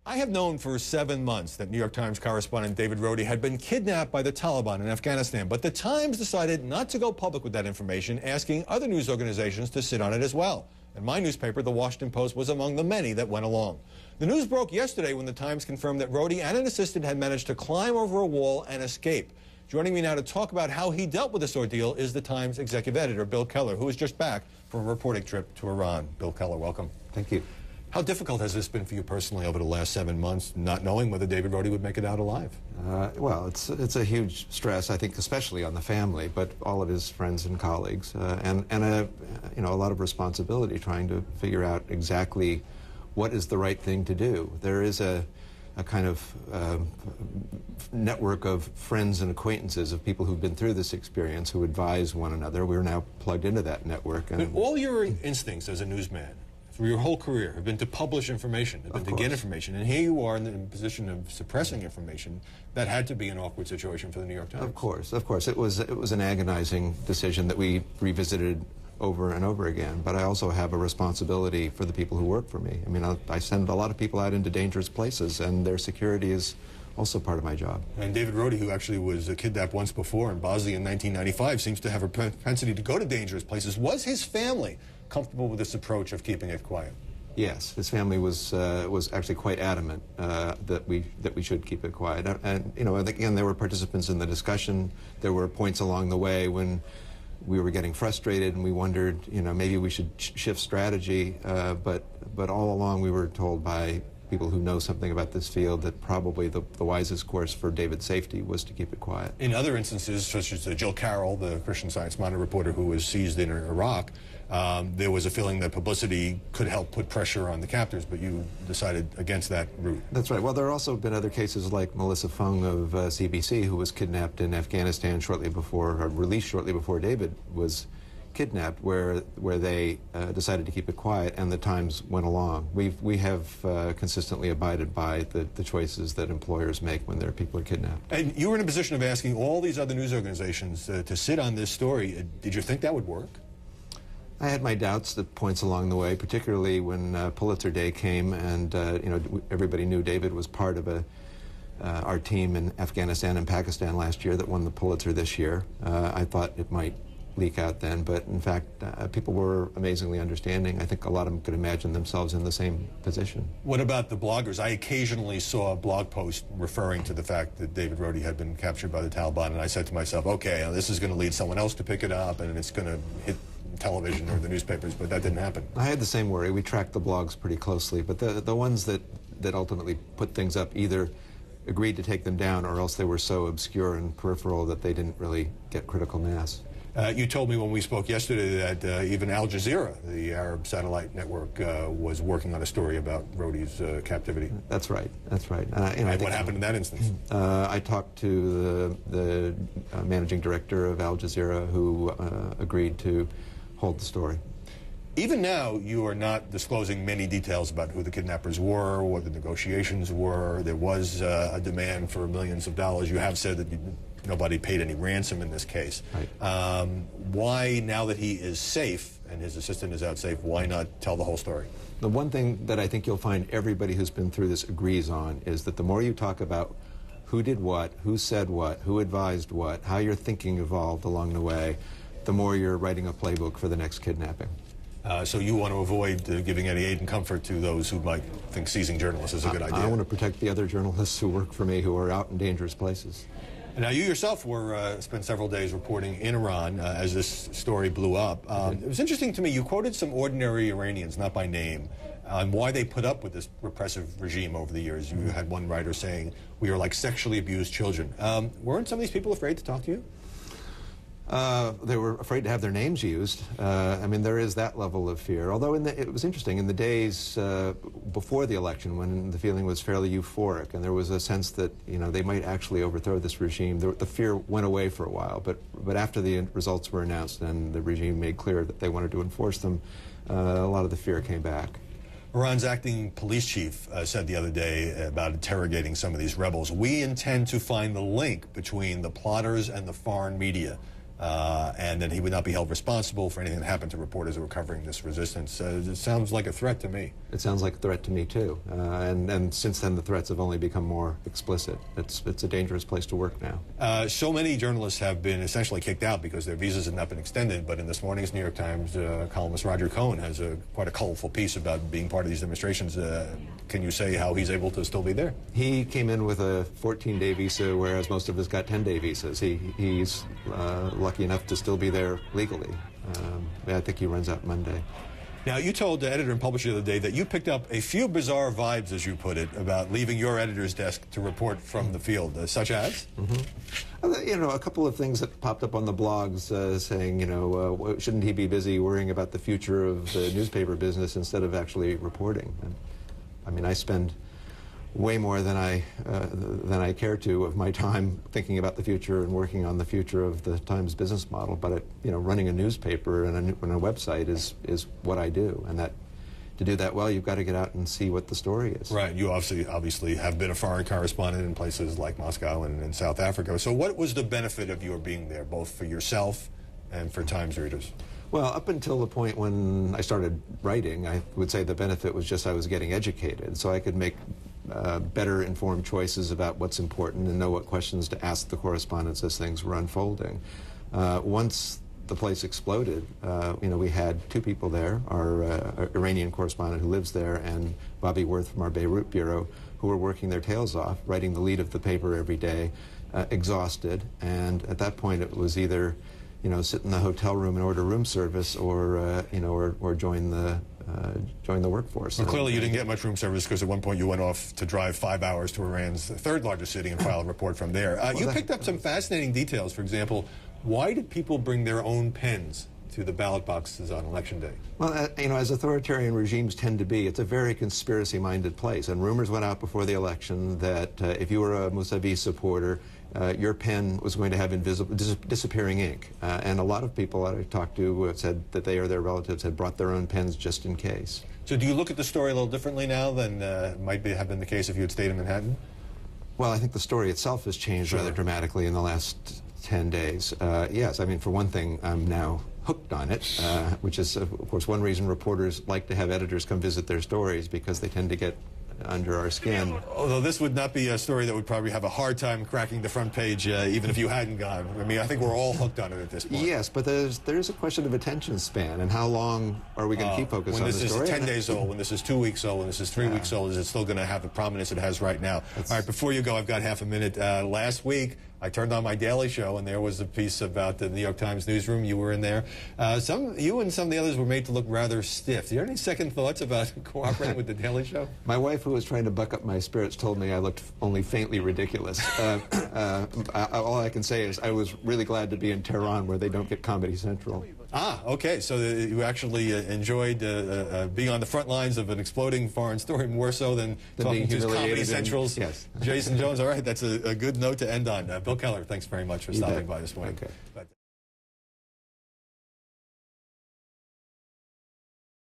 I have known for 7 months that New York Times correspondent David Rhode had been kidnapped by the Taliban in Afghanistan, but the Times decided not to go public with that information, asking other news organizations to sit on it as well. And my newspaper, The Washington Post, was among the many that went along. The news broke yesterday when the Times confirmed that Rhode and an assistant had managed to climb over a wall and escape. Joining me now to talk about how he dealt with this ordeal is the Times executive editor, Bill Keller, who is just back from a reporting trip to Iran. Bill Keller, welcome. Thank you. How difficult has this been for you personally over the last 7 months, not knowing whether David Rhode would make it out alive? Well, it's a huge stress, I think, especially on the family, but all of his friends and colleagues, and a lot of responsibility trying to figure out exactly what is the right thing to do. There is a kind of network of friends and acquaintances of people who've been through this experience who advise one another. We're now plugged into that network. And all your instincts as a newsman through your whole career have been to publish information, have been to get information, and here you are in the position of suppressing information. That had to be an awkward situation for the New York Times. Of course. It was an agonizing decision that we revisited over and over again, but I also have a responsibility for the people who work for me. I mean, I send a lot of people out into dangerous places, and their security is also part of my job. And David Rhode, who actually was kidnapped once before in Bosnia in 1995, seems to have a propensity to go to dangerous places. Was his family comfortable with this approach of keeping it quiet? Yes, his family was actually quite adamant that we should keep it quiet. And again, there were participants in the discussion. There were points along the way when we were getting frustrated and we wondered, maybe we should shift strategy. But all along we were told by people who know something about this field that probably the wisest course for David's safety was to keep it quiet. In other instances, such as Jill Carroll, the Christian Science Monitor reporter who was seized in Iraq, there was a feeling that publicity could help put pressure on the captors, but you decided against that route. That's right. Well, there have also been other cases like Melissa Fung of CBC, who was kidnapped in Afghanistan released shortly before David was kidnapped, where they decided to keep it quiet, and the Times went along. We have consistently abided by the choices that employers make when their people are kidnapped. And you were in a position of asking all these other news organizations to sit on this story. Did you think that would work? I had my doubts at points along the way, particularly when Pulitzer Day came, and everybody knew David was part of our team in Afghanistan and Pakistan last year that won the Pulitzer this year. I thought it might leak out then, but in fact, people were amazingly understanding. I think a lot of them could imagine themselves in the same position. What about the bloggers? I occasionally saw a blog post referring to the fact that David Rhode had been captured by the Taliban, and I said to myself, okay, this is going to lead someone else to pick it up, and it's going to hit television or the newspapers, but that didn't happen. I had the same worry. We tracked the blogs pretty closely, but the ones that ultimately put things up either agreed to take them down, or else they were so obscure and peripheral that they didn't really get critical mass. You told me when we spoke yesterday that even Al Jazeera, the Arab satellite network, was working on a story about Rhode's captivity. That's right. And what happened in that instance? I talked to the managing director of Al Jazeera, who agreed to hold the story. Even now, you are not disclosing many details about who the kidnappers were, what the negotiations were. There was a demand for millions of dollars. You have said that nobody paid any ransom in this case. Right. Why, now that he is safe and his assistant is out safe, why not tell the whole story? The one thing that I think you'll find everybody who's been through this agrees on is that the more you talk about who did what, who said what, who advised what, how your thinking evolved along the way, the more you're writing a playbook for the next kidnapping. So you want to avoid giving any aid and comfort to those who might think seizing journalists is a good idea? I want to protect the other journalists who work for me who are out in dangerous places. Now, you yourself spent several days reporting in Iran as this story blew up. It was interesting to me, you quoted some ordinary Iranians, not by name, on why they put up with this repressive regime over the years. You had one writer saying, we are like sexually abused children. Weren't some of these people afraid to talk to you? They were afraid to have their names used. I mean, there is that level of fear. Although it was interesting, in the days before the election, when the feeling was fairly euphoric, and there was a sense that, they might actually overthrow this regime, the fear went away for a while. But after the results were announced and the regime made clear that they wanted to enforce them, a lot of the fear came back. Iran's acting police chief said the other day about interrogating some of these rebels, we intend to find the link between the plotters and the foreign media. and that he would not be held responsible for anything that happened to reporters who were covering this resistance. It sounds like a threat to me. It sounds like a threat to me, too. And since then, the threats have only become more explicit. It's a dangerous place to work now. So many journalists have been essentially kicked out because their visas have not been extended. But in this morning's New York Times, columnist Roger Cohen has quite a colorful piece about being part of these demonstrations. Can you say how he's able to still be there? He came in with a 14-day visa, whereas most of us got 10-day visas. He's lucky enough to still be there legally. I think he runs out Monday. Now, you told the editor and publisher the other day that you picked up a few bizarre vibes, as you put it, about leaving your editor's desk to report from the field, such as? You know, a couple of things that popped up on the blogs saying, you know, shouldn't he be busy worrying about the future of the newspaper business instead of actually reporting? And, I mean, I spend way more than I care to of my time thinking about the future and working on the future of the Times business model. But you know, running a newspaper and a website is what I do, and that to do that well, you've got to get out and see what the story is. Right. You obviously have been a foreign correspondent in places like Moscow and South Africa. So what was the benefit of your being there, both for yourself and for Times readers? Well, up until the point when I started writing, I would say the benefit was just I was getting educated, so I could make better informed choices about what's important and know what questions to ask the correspondents as things were unfolding. Once the place exploded, you know, we had two people there, our Iranian correspondent who lives there and Bobby Worth from our Beirut bureau, who were working their tails off, writing the lead of the paper every day, exhausted, and at that point it was either, you know, sit in the hotel room and order room service, or you know, or join the workforce. Well, clearly you didn't get much room service because at one point you went off to drive 5 hours to Iran's third largest city and file a report from there. You picked up some fascinating details. For example, why did people bring their own pens to the ballot boxes on Election Day? Well, you know, as authoritarian regimes tend to be, it's a very conspiracy-minded place. And rumors went out before the election that if you were a Mousavi supporter, your pen was going to have invisible, disappearing ink. And a lot of people I talked to said that they or their relatives had brought their own pens just in case. So do you look at the story a little differently now than might have been the case if you had stayed in Manhattan? Well, I think the story itself has changed rather dramatically in the last 10 days. Yes, I mean, for one thing, I'm now hooked on it, which is, of course, one reason reporters like to have editors come visit their stories, because they tend to get under our skin. Although this would not be a story that would probably have a hard time cracking the front page, even if you hadn't gone. I mean, I think we're all hooked on it at this point. Yes, but there's a question of attention span, and how long are we going to keep focused on the story? When this is 10 days old, when this is 2 weeks old, when this is 3 weeks old, is it still going to have the prominence it has right now? All right, before you go, I've got half a minute. Last week, I turned on my Daily Show, and there was a piece about the New York Times newsroom. You were in there. You and some of the others were made to look rather stiff. Do you have any second thoughts about cooperating with the Daily Show? My wife, who was trying to buck up my spirits, told me I looked only faintly ridiculous. All I can say is I was really glad to be in Tehran, where they don't get Comedy Central. Ah, okay. So you actually enjoyed being on the front lines of an exploding foreign story more so than talking to Comedy Central's Jason Jones. All right, that's a good note to end on. Bill Keller, thanks very much for stopping by this morning. Okay.